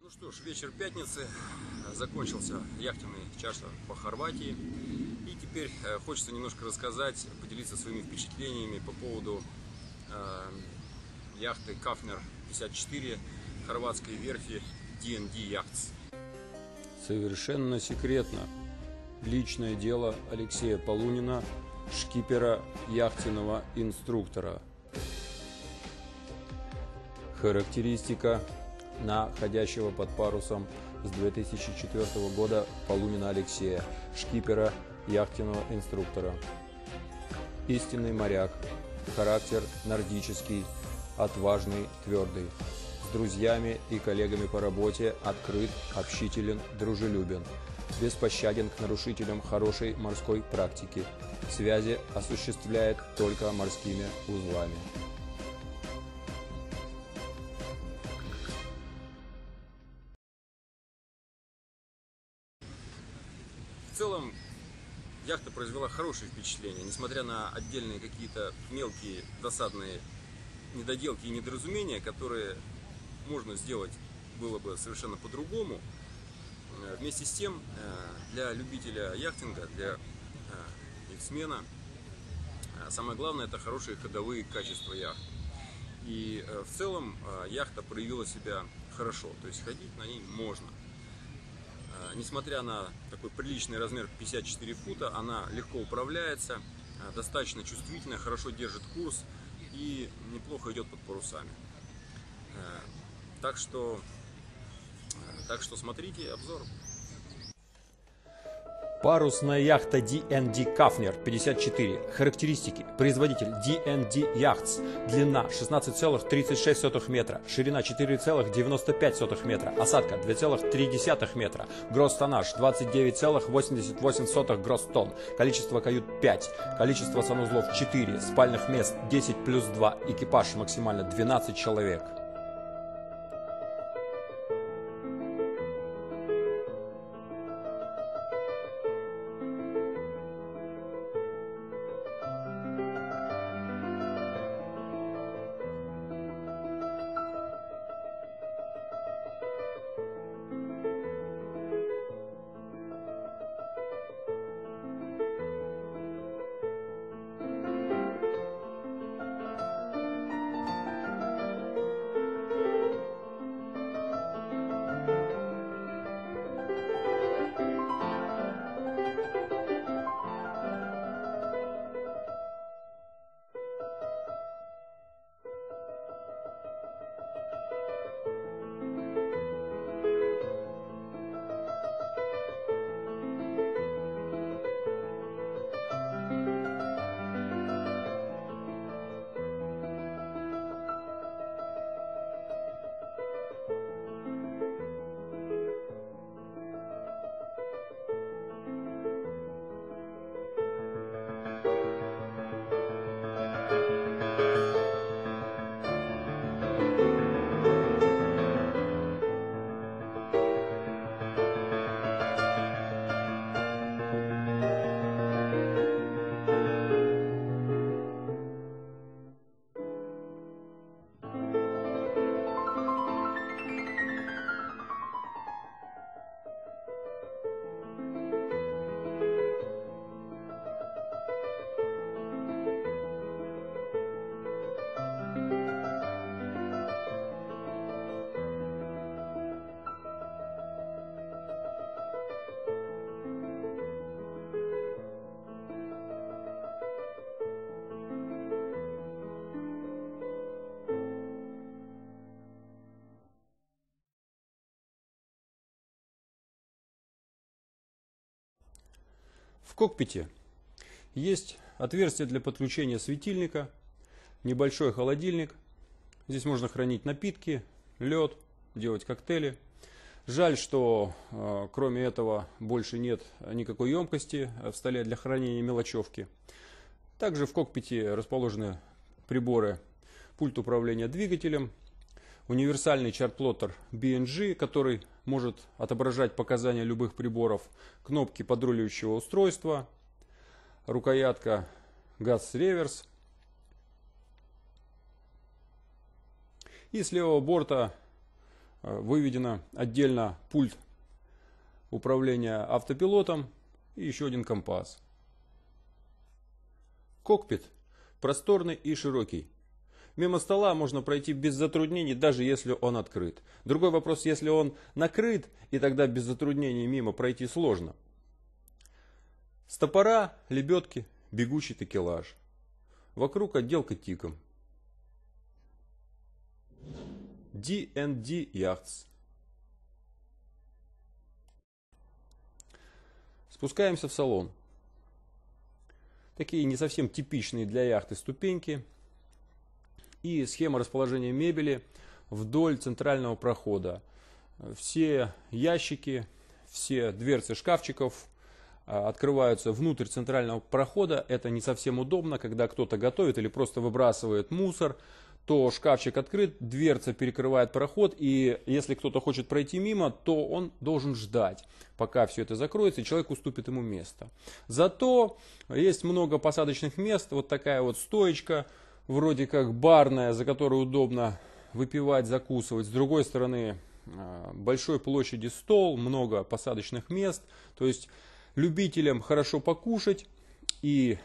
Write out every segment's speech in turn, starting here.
Ну что ж, вечер пятницы, закончился яхтенный чартер по Хорватии. И теперь хочется немножко рассказать, поделиться своими впечатлениями по поводу яхты Kafner 54 хорватской верфи D&D Yachts. Совершенно секретно. Личное дело Алексея Полунина, шкипера яхтенного инструктора. Характеристика находящего под парусом с 2004 года Полунина Алексея, шкипера яхтенного инструктора. Истинный моряк, характер нордический, отважный, твердый. С друзьями и коллегами по работе открыт, общителен, дружелюбен. Беспощаден к нарушителям хорошей морской практики. Связи осуществляет только морскими узлами. В целом, яхта произвела хорошее впечатление, несмотря на отдельные какие-то мелкие досадные недоделки и недоразумения, которые можно сделать было бы совершенно по-другому. Вместе с тем, для любителя яхтинга, для яхтсмена, самое главное — это хорошие ходовые качества яхты. И в целом яхта проявила себя хорошо, то есть ходить на ней можно. Несмотря на такой приличный размер 54 фута, она легко управляется, достаточно чувствительная, хорошо держит курс и неплохо идет под парусами. Так что смотрите обзор. Парусная яхта D&D Kafner 54. Характеристики. Производитель D&D Yachts. Длина 16,36 метра. Ширина 4,95 метра. Осадка 2,3 метра. Гросс-тоннаж 29,88 гросс-тонн. Количество кают 5. Количество санузлов 4. Спальных мест 10 плюс 2. Экипаж максимально 12 человек. В кокпите есть отверстие для подключения светильника, небольшой холодильник. Здесь можно хранить напитки, лед, делать коктейли. Жаль, что кроме этого больше нет никакой емкости в столе для хранения мелочевки. Также в кокпите расположены приборы: пульт управления двигателем, универсальный чарт-плоттер BNG, который может отображать показания любых приборов, кнопки подруливающего устройства, рукоятка газ-реверс. И с левого борта выведено отдельно пульт управления автопилотом и еще один компас. Кокпит просторный и широкий. Мимо стола можно пройти без затруднений, даже если он открыт. Другой вопрос, если он накрыт, и тогда без затруднений мимо пройти сложно. Стопора, лебедки, бегущий такелаж. Вокруг отделка тиком. D&D Yachts. Спускаемся в салон. Такие не совсем типичные для яхты ступеньки. И схема расположения мебели вдоль центрального прохода. Все ящики, все дверцы шкафчиков открываются внутрь центрального прохода. Это не совсем удобно, когда кто-то готовит или просто выбрасывает мусор, то шкафчик открыт, дверца перекрывает проход, и если кто-то хочет пройти мимо, то он должен ждать, пока все это закроется, и человек уступит ему место. Зато есть много посадочных мест, вот такая вот стоечка, вроде как барная, за которой удобно выпивать, закусывать. С другой стороны, большой площади стол, много посадочных мест. То есть любителям хорошо покушать и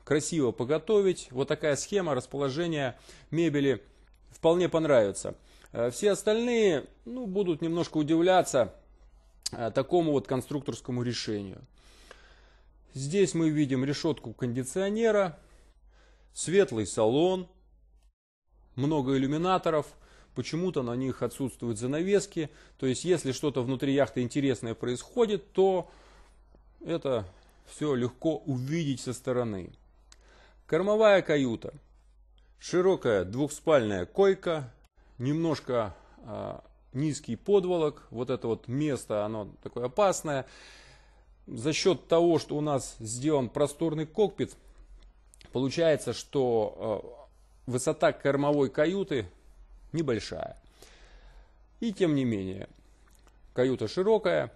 красиво поготовить. Вот такая схема расположения мебели вполне понравится. Все остальные будут немножко удивляться такому вот конструкторскому решению. Здесь мы видим решетку кондиционера. Светлый салон, много иллюминаторов, почему-то на них отсутствуют занавески. То есть, если что-то внутри яхты интересное происходит, то это все легко увидеть со стороны. Кормовая каюта. Широкая двухспальная койка, немножко низкий подволок. Вот это вот место, оно такое опасное. За счет того, что у нас сделан просторный кокпит, получается, что высота кормовой каюты небольшая. И тем не менее, каюта широкая,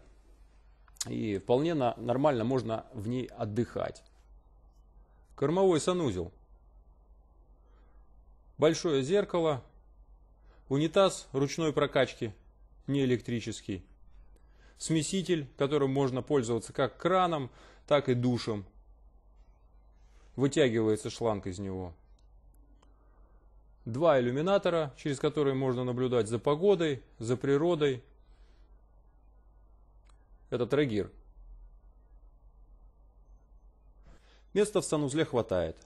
и вполне нормально можно в ней отдыхать. Кормовой санузел. Большое зеркало, унитаз ручной прокачки, не электрический. Смеситель, которым можно пользоваться как краном, так и душем. Вытягивается шланг из него. 2 иллюминатора, через которые можно наблюдать за погодой, за природой. Это трагир. Места в санузле хватает.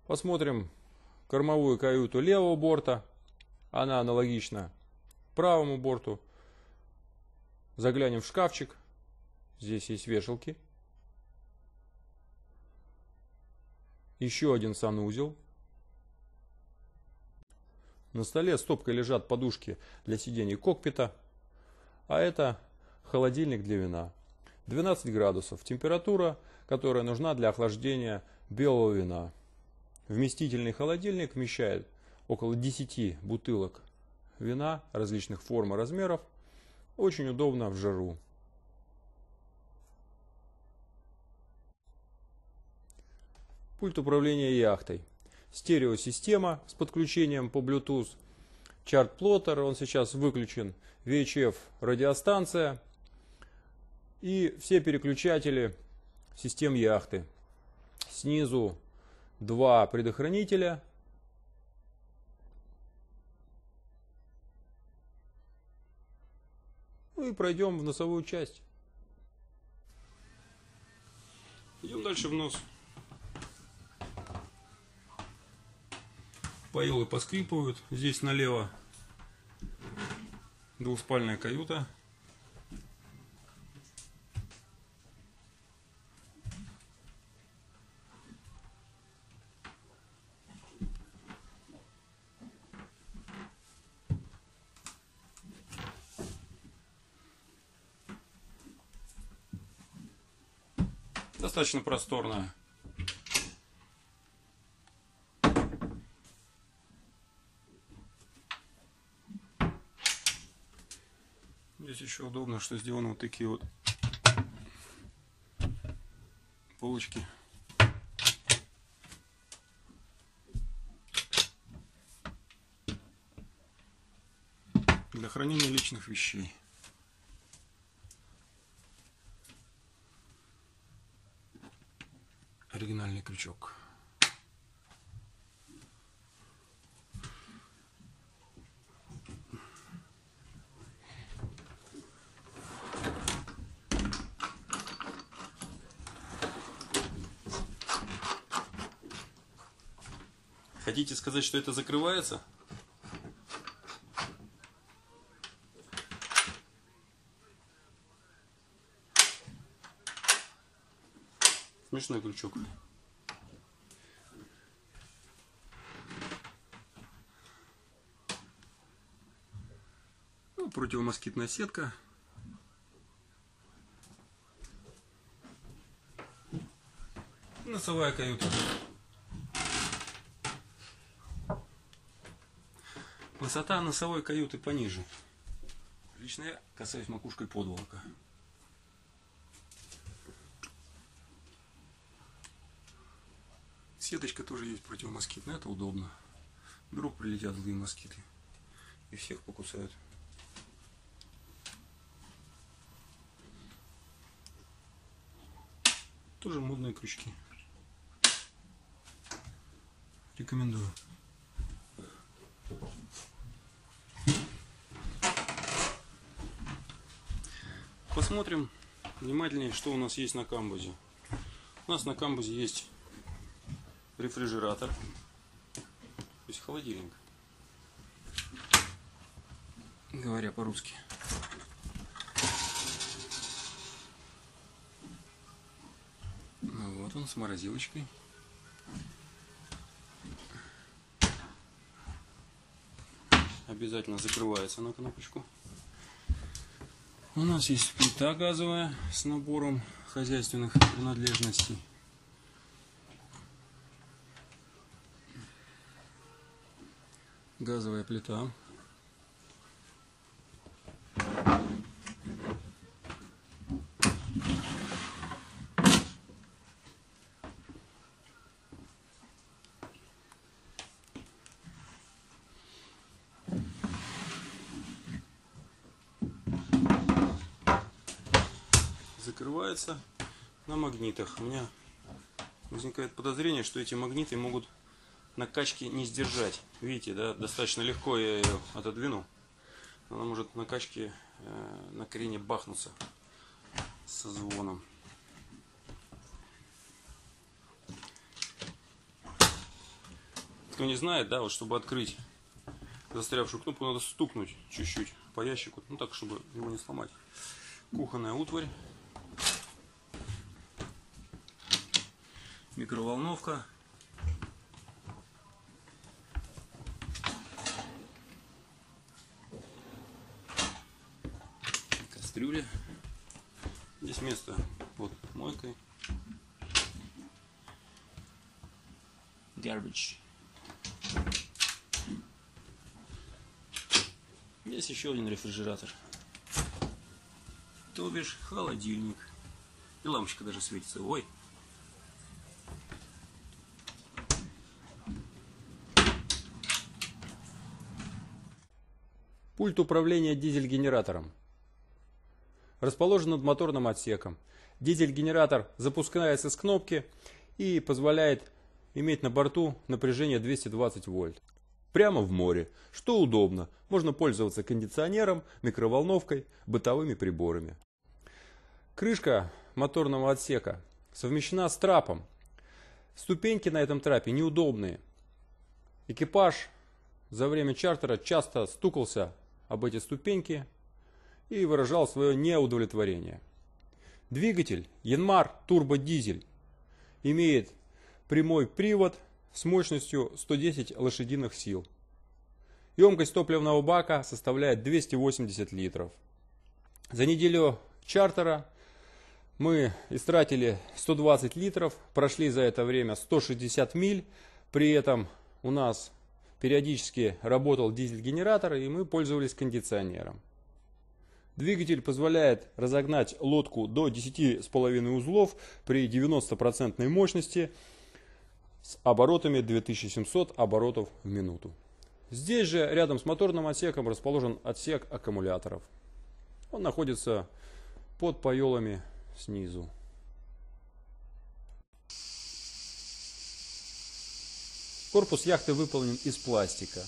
Посмотрим кормовую каюту левого борта. Она аналогична правому борту. Заглянем в шкафчик. Здесь есть вешалки. Еще один санузел. На столе стопкой лежат подушки для сидений кокпита. А это холодильник для вина. 12 градусов. Температура, которая нужна для охлаждения белого вина. Вместительный холодильник вмещает около 10 бутылок вина различных форм и размеров. Очень удобно в жару. Пульт управления яхтой. Стереосистема с подключением по Bluetooth. Чарт-плоттер, он сейчас выключен. VHF радиостанция. И все переключатели систем яхты. Снизу 2 предохранителя. И пройдем в носовую часть. Идем дальше в нос. Поелы поскрипывают. Здесь налево двухспальная каюта. Достаточно просторная. Здесь еще удобно, что сделаны вот такие вот полочки. для хранения личных вещей. Оригинальный крючок. Хотите сказать, что это закрывается? Смешной крючок. Ну, противомоскитная сетка. Носовая каюта. Высота носовой каюты пониже. Лично я касаюсь макушкой подволока. Сеточка тоже есть противомоскитная, это удобно. Вдруг прилетят злые москиты и всех покусают. Тоже модные крючки. Рекомендую. Посмотрим внимательнее, что у нас есть на камбузе. У нас на камбузе есть рефрижератор, то есть холодильник, говоря по-русски. Вот он с морозилочкой. Обязательно закрывается на кнопочку. У нас есть плита газовая с набором хозяйственных принадлежностей. Газовая плита. Закрывается на магнитах. У меня возникает подозрение, что эти магниты могут накачки не сдержать. Видите, да, достаточно легко я ее отодвину. Она может на качке на крене бахнуться со звоном. Кто не знает, да, вот чтобы открыть застрявшую кнопку, надо стукнуть чуть-чуть по ящику, ну так, чтобы его не сломать. Кухонная утварь. Микроволновка. Кастрюля. Здесь место под мойкой. Garbage. Здесь еще один рефрижератор. То бишь холодильник. И лампочка даже светится. Ой. Пульт управления дизель-генератором. Расположен над моторным отсеком. Дизель-генератор запускается с кнопки и позволяет иметь на борту напряжение 220 вольт. Прямо в море, что удобно. Можно пользоваться кондиционером, микроволновкой, бытовыми приборами. Крышка моторного отсека совмещена с трапом. Ступеньки на этом трапе неудобные. Экипаж за время чартера часто стукался об эти ступеньки и выражал свое неудовлетворение. Двигатель Yanmar турбодизель имеет прямой привод с мощностью 110 лошадиных сил. Емкость топливного бака составляет 280 литров. За неделю чартера мы истратили 120 литров, прошли за это время 160 миль, при этом у нас периодически работал дизель-генератор, и мы пользовались кондиционером. Двигатель позволяет разогнать лодку до 10,5 узлов при 90% мощности с оборотами 2700 оборотов в минуту. Здесь же рядом с моторным отсеком расположен отсек аккумуляторов. Он находится под поелами снизу. Корпус яхты выполнен из пластика.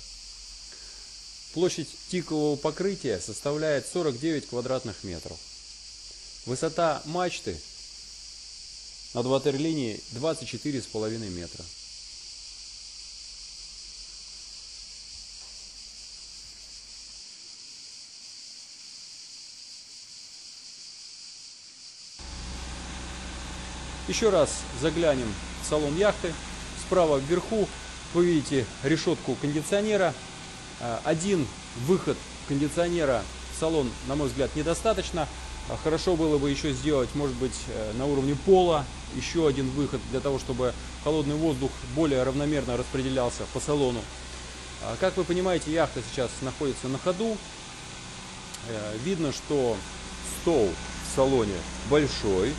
Площадь тикового покрытия составляет 49 квадратных метров. Высота мачты над ватерлинией 24,5 метра. Еще раз заглянем в салон яхты. Справа вверху вы видите решетку кондиционера. Один выход кондиционера в салон, на мой взгляд, недостаточно. Хорошо было бы еще сделать, может быть, на уровне пола еще один выход, для того, чтобы холодный воздух более равномерно распределялся по салону. Как вы понимаете, яхта сейчас находится на ходу. Видно, что стол в салоне большой.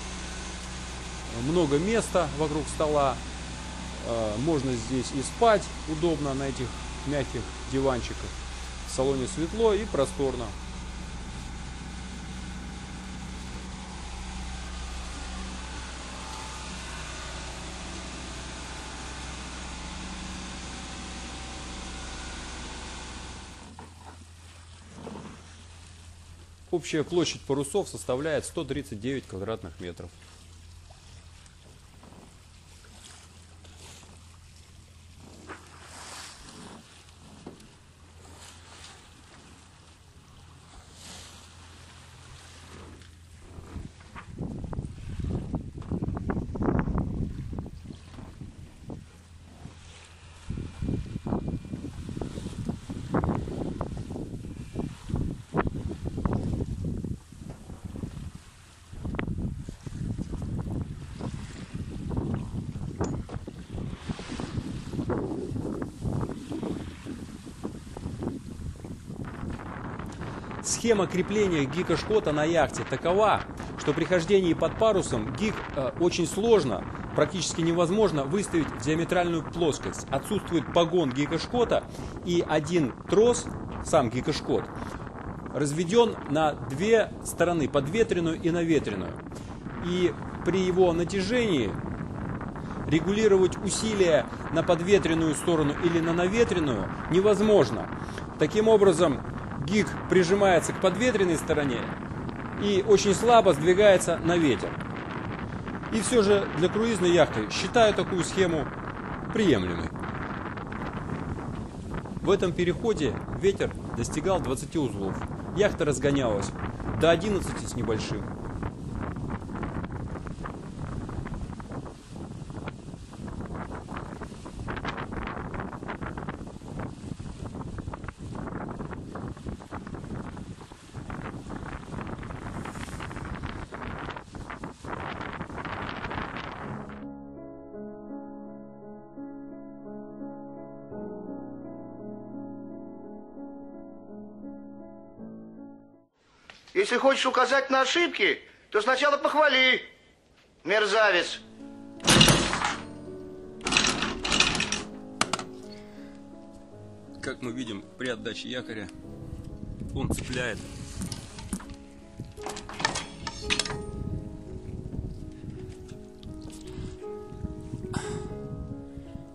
Много места вокруг стола. Можно здесь и спать удобно на этих мягких диванчиках. В салоне светло и просторно. Общая площадь парусов составляет 139 квадратных метров. Схема крепления гика-шкота на яхте такова, что при хождении под парусом гик очень сложно, практически невозможно выставить в диаметральную плоскость. Отсутствует погон гика-шкота, и один трос, сам гика-шкот, разведен на две стороны, подветренную и наветренную. И при его натяжении регулировать усилия на подветренную сторону или на наветренную невозможно. Таким образом, гик прижимается к подветренной стороне и очень слабо сдвигается на ветер. И все же для круизной яхты считаю такую схему приемлемой. В этом переходе ветер достигал 20 узлов. Яхта разгонялась до 11 с небольшим. Если хочешь указать на ошибки, то сначала похвали, мерзавец. Как мы видим, при отдаче якоря он цепляет.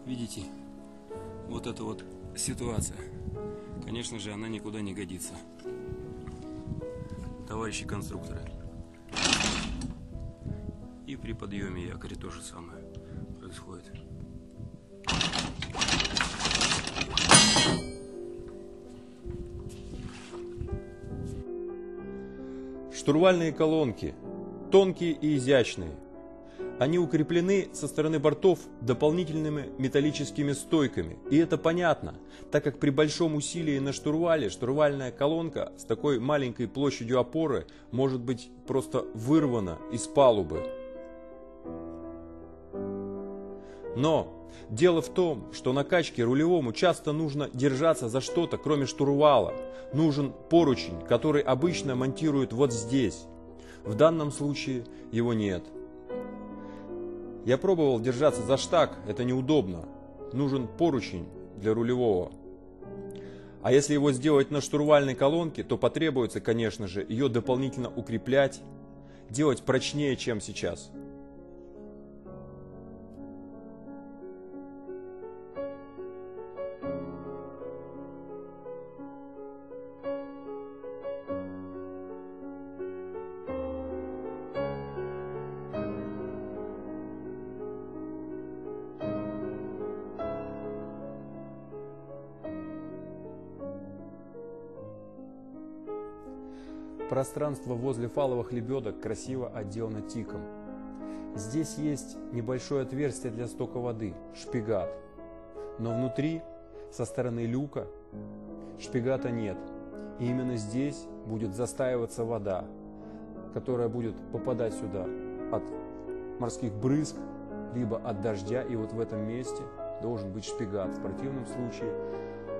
Видите, вот эта вот ситуация. Конечно же, она никуда не годится. Товарищи конструкторы. И при подъеме якоря то же самое происходит. Штурвальные колонки тонкие и изящные. Они укреплены со стороны бортов дополнительными металлическими стойками. И это понятно, так как при большом усилии на штурвале штурвальная колонка с такой маленькой площадью опоры может быть просто вырвана из палубы. Но дело в том, что на качке рулевому часто нужно держаться за что-то, кроме штурвала. Нужен поручень, который обычно монтируют вот здесь. В данном случае его нет. Я пробовал держаться за штаг, это неудобно. Нужен поручень для рулевого. А если его сделать на штурвальной колонке, то потребуется, конечно же, ее дополнительно укреплять, делать прочнее, чем сейчас. Пространство возле фаловых лебедок красиво отделано тиком. Здесь есть небольшое отверстие для стока воды, шпигат. Но внутри, со стороны люка, шпигата нет. И именно здесь будет застаиваться вода, которая будет попадать сюда от морских брызг, либо от дождя. И вот в этом месте должен быть шпигат. В противном случае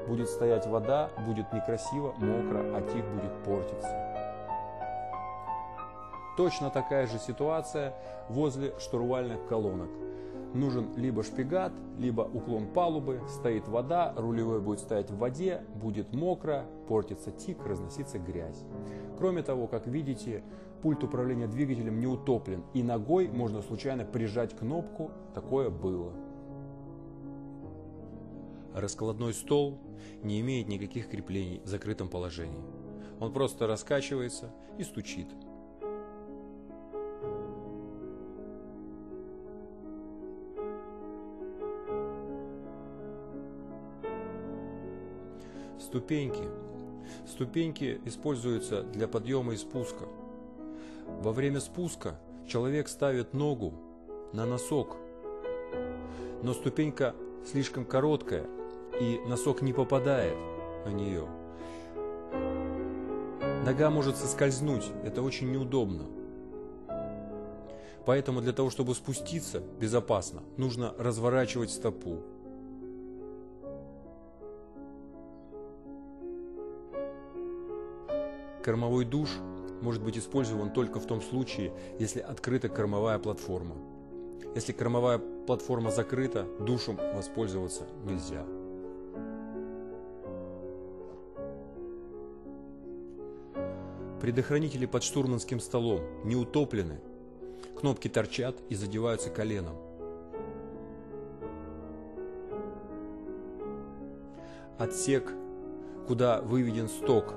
будет стоять вода, будет некрасиво, мокро, а тик будет портиться. Точно такая же ситуация возле штурвальных колонок. Нужен либо шпигат, либо уклон палубы, стоит вода, рулевой будет стоять в воде, будет мокро, портится тик, разносится грязь. Кроме того, как видите, пульт управления двигателем не утоплен, и ногой можно случайно прижать кнопку, такое было. Раскладной стол не имеет никаких креплений в закрытом положении. Он просто раскачивается и стучит. Ступеньки. Ступеньки используются для подъема и спуска. Во время спуска человек ставит ногу на носок, но ступенька слишком короткая, и носок не попадает на нее. Нога может соскользнуть, это очень неудобно. Поэтому для того, чтобы спуститься безопасно, нужно разворачивать стопу. Кормовой душ может быть использован только в том случае, если открыта кормовая платформа. Если кормовая платформа закрыта, душем воспользоваться нельзя. Предохранители под штурманским столом не утоплены, кнопки торчат и задеваются коленом. Отсек, куда выведен сток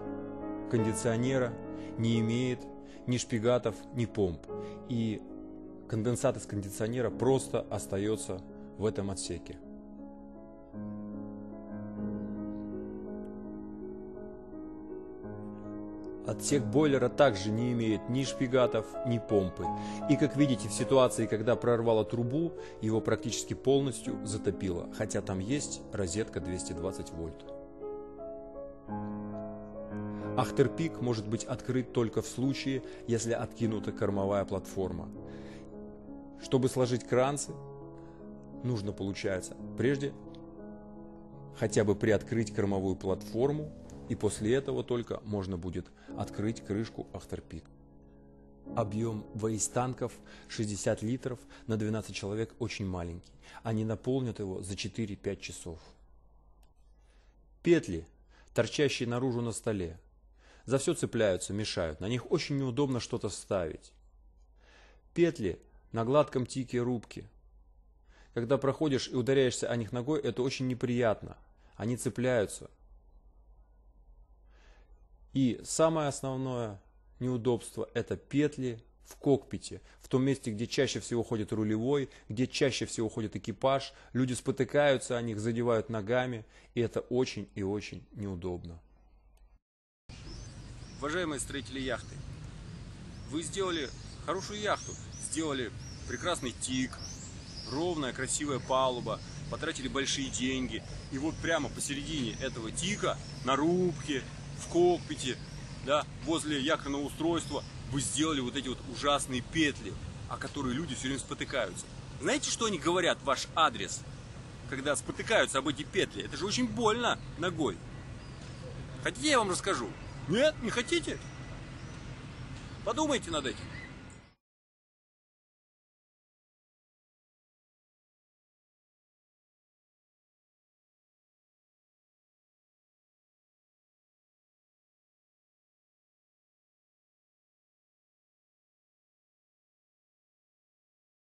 кондиционера, не имеет ни шпигатов, ни помп. И конденсат из кондиционера просто остается в этом отсеке. Отсек бойлера также не имеет ни шпигатов, ни помпы. И как видите, в ситуации, когда прорвало трубу, его практически полностью затопило, хотя там есть розетка 220 вольт. Ахтерпик может быть открыт только в случае, если откинута кормовая платформа. Чтобы сложить кранцы, нужно, получается, прежде хотя бы приоткрыть кормовую платформу, и после этого только можно будет открыть крышку Ахтерпик. Объем вейс-танков 60 литров на 12 человек очень маленький. Они наполнят его за 4-5 часов. Петли, торчащие наружу на столе, за все цепляются, мешают. На них очень неудобно что-то ставить. Петли на гладком тике рубки. Когда проходишь и ударяешься о них ногой, это очень неприятно. Они цепляются. И самое основное неудобство – это петли в кокпите, в том месте, где чаще всего ходит рулевой, где чаще всего ходит экипаж. Люди спотыкаются о них, задевают ногами, и это очень и очень неудобно. Уважаемые строители яхты, вы сделали хорошую яхту, сделали прекрасный тик, ровная красивая палуба, потратили большие деньги. И вот прямо посередине этого тика, на рубке, в кокпите, да, возле якорного устройства вы сделали вот эти вот ужасные петли, о которые люди все время спотыкаются. Знаете, что они говорят в ваш адрес, когда спотыкаются об эти петли? Это же очень больно ногой. Хотите, я вам расскажу? Нет, не хотите? Подумайте над этим.